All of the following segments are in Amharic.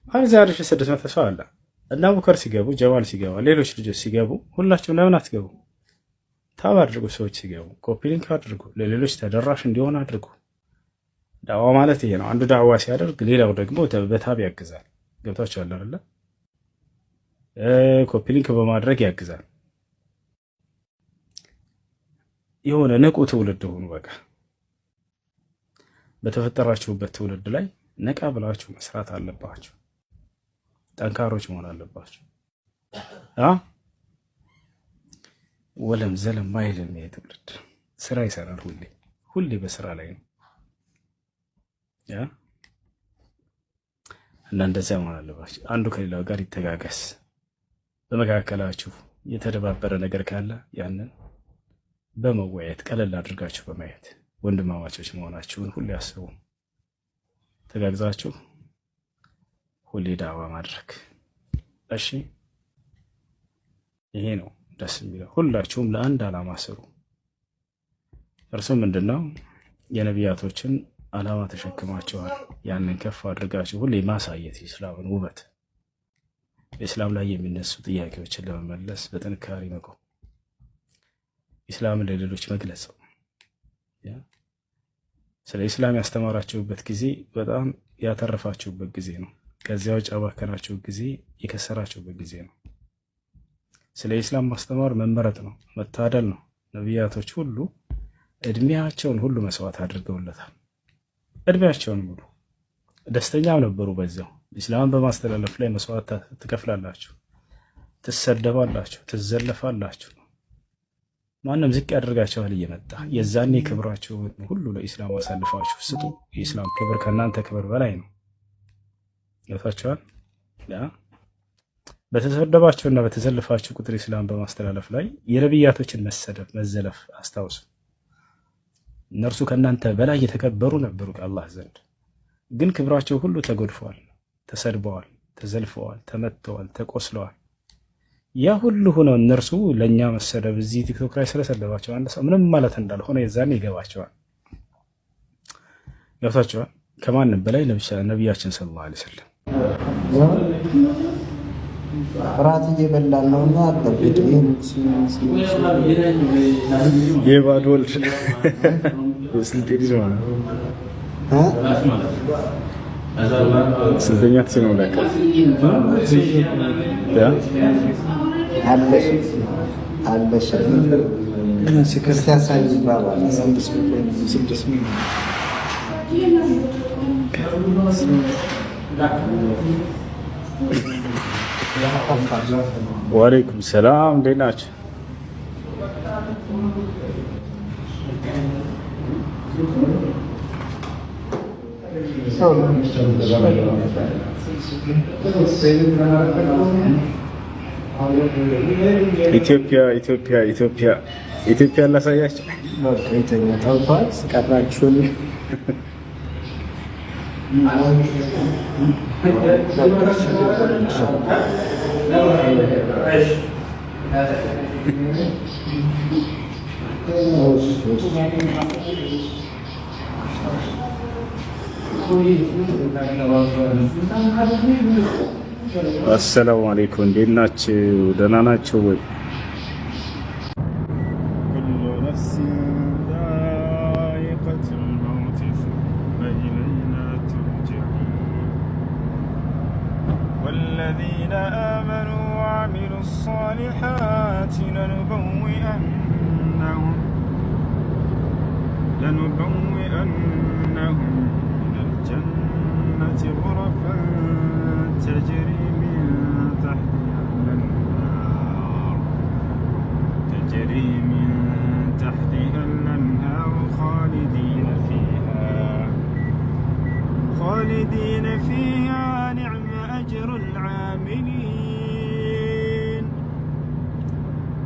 አሁን ዛሬ 600 ሰው አለ እና አቡከር ሲገቡ ጀማል ሲገባ ሌሎች ልጆች ሲገቡ ሁላችሁም ለምን አትገቡ? ታብ አድርጉ። ሰዎች ሲገቡ ኮፒ ሊንክ አድርጉ፣ ለሌሎች ተደራሽ እንዲሆን አድርጉ። ዳዋ ማለት ይሄ ነው። አንዱ ዳዋ ሲያደርግ ሌላው ደግሞ በታብ ያግዛል። ገብታችኋል አይደለ? ኮፒ ሊንክ በማድረግ ያግዛል። የሆነ ንቁ ትውልድ ሆኑ። በቃ በተፈጠራችሁበት ትውልድ ላይ ነቃ ብላችሁ መስራት አለባችሁ። ጠንካሮች መሆን አለባችሁ። ወለም ዘለም ማይልም ይሄ ትውልድ ስራ ይሰራል። ሁሌ በስራ ላይ ነው እና እንደዚያ መሆን አለባችሁ። አንዱ ከሌላው ጋር ይተጋገስ። በመካከላችሁ የተደባበረ ነገር ካለ ያንን በመወያየት ቀለል አድርጋችሁ በማየት ወንድማማቾች መሆናችሁን ሁሌ አስቡ። ተጋግዛችሁ ሁሌ ዳዋ ማድረግ። እሺ ይሄ ነው ደስ የሚለው። ሁላችሁም ለአንድ ዓላማ ስሩ። እርሱም ምንድነው? የነቢያቶችን ዓላማ ተሸክማችኋል። ያንን ከፍ አድርጋችሁ ሁሌ ማሳየት የእስላምን ውበት፣ በእስላም ላይ የሚነሱ ጥያቄዎችን ለመመለስ በጥንካሬ መቆም፣ ኢስላምን ለሌሎች መግለጽ። ስለ ኢስላም ያስተማራችሁበት ጊዜ በጣም ያተረፋችሁበት ጊዜ ነው። ከዚያ ውጭ አባከናችሁበት ጊዜ የከሰራችሁበት ጊዜ ነው። ስለ ኢስላም ማስተማር መመረጥ ነው፣ መታደል ነው። ነቢያቶች ሁሉ እድሜያቸውን ሁሉ መስዋዕት አድርገውለታል። እድሜያቸውን ሙሉ ደስተኛም ነበሩ። በዚያው ኢስላምን በማስተላለፍ ላይ መስዋዕት ትከፍላላችሁ፣ ትሰደባላችሁ፣ ትዘለፋላችሁ። ማንም ዝቅ ያደርጋችኋል እየመጣ የዛኔ ክብራችሁን ሁሉ ለኢስላም አሳልፋችሁ ስጡ። የኢስላም ክብር ከእናንተ ክብር በላይ ነው። ገብታችኋል? በተሰደባችሁና በተዘለፋችሁ ቁጥር ኢስላም በማስተላለፍ ላይ የነቢያቶችን መሰደብ መዘለፍ አስታውሱ። እነርሱ ከእናንተ በላይ የተከበሩ ነበሩ ከአላህ ዘንድ፣ ግን ክብራቸው ሁሉ ተጎድፈዋል፣ ተሰድበዋል፣ ተዘልፈዋል፣ ተመትተዋል፣ ተቆስለዋል። ያ ሁሉ ሆነው እነርሱ ለእኛ መሰደብ እዚህ ቲክቶክ ላይ ስለሰደባቸው አንድ ሰው ምንም ማለት እንዳልሆነ የዛኔ ይገባቸዋል። ገብታችኋል? ከማንም በላይ ነቢያችን ሰለላሁ ዐለይሂ ወሰለም እራት እየበላን ነውና አጠብቅ የባዶ ወልድ ስልጤ ልጅ ማለት ስልጠኛ ነው ለካ አለሽ ክርስቲያን ይባባል። ወአለይኩም ሰላም፣ እንዴት ናችሁ? ኢትዮጵያ ላሳያችሁ። ቀራችሁን አሰላሙ አለይኩም፣ እንዴት ናችሁ? ደህና ናችሁ ወይ? ኩሉ ነፍሲን ዛኢቀቱል መውት ሱመ ኢለይና ቱርጀዑን ወለዚነ አመኑ ወዐሚሉ ሷሊሓቲ ለኑበዊአነሁም ሚነል ጀነቲ ጉረፈን تجري من تحتها الأنهار خالدين فيها نعم أجر العاملين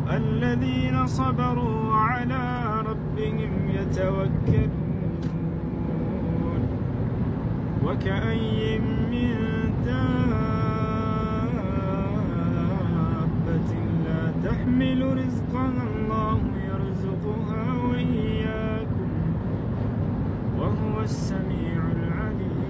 الذين صبروا وعلى ربهم يتوكلون وكأي من دابة لا تحمل رزقها الله يرزقها وإياكم وهو السميع العليم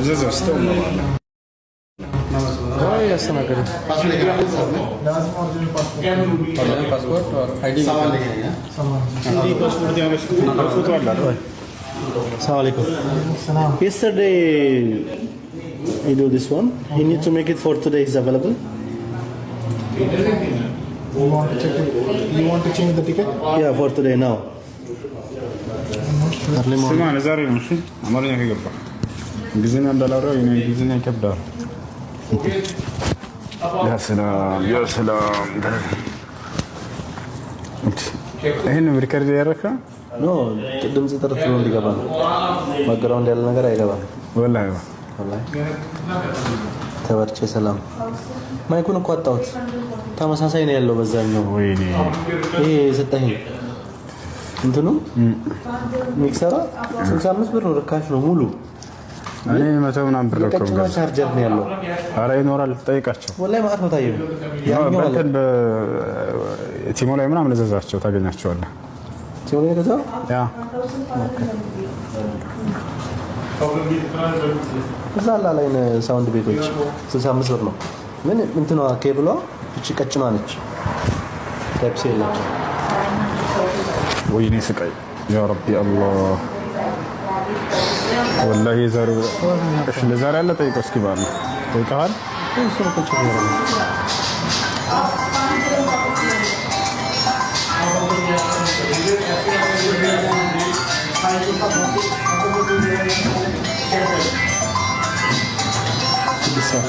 ዘዘው ስተው ነው ያስተናገደ पासपोर्ट और आईडी सामान लेके आएंगे हिंदी पासपोर्ट दिया है फोटो वाला Assalamu alaikum. Yesterday I do this one. You need to make it for today. Is available? You want to check it? You want to change the ticket? Yeah, for today now. Early morning. سمعنا زاري ماشي عمرنا هيك بقى جزينا $1 يعني جزينا كبدار يا سلام يا سلام هنا بريكارد يركا No, ድምጽ ጥርት ብሎ እንዲገባ ነው። ባክግራውንድ ያለ ነገር አይገባም። ወላሂ ተበርቼ ሰላም። ማይኩን እኮ አጣሁት። ተመሳሳይ ነው ያለው በዛኛው። ወይኔ ይሄ የሰጠኸኝ እንትኑ ሚክሰራ 65 ብር ነው። ርካሽ ነው ሙሉ። እኔ 100 ምናምን ብር እኮ ቀጭኗ ቻርጀር ነው ያለው። ኧረ ይኖራል ጠይቃቸው። ወላሂ ማለት ነው ታየው። ያኛው በእንትን በቲሞ ላይ ምናምን እዘዛቸው ታገኛቸዋለህ። ቲሞ ላይ ገዛው ያ እዛ ላይ ሳውንድ ቤቶች 65 ብር ነው። ምን እንትኗ ኬብሏ እቺ ቀጭኗ ነች። ታይፕ ሲ የለችም። ወይኔ ስቃይ ያ ረቢ አላህ ወላሂ ዛሬ እሺ ለዛሬ አለ ጠይቀው እስኪ ባል ጠይቀሃል እሱ ነው ከጭ ነው Bisa.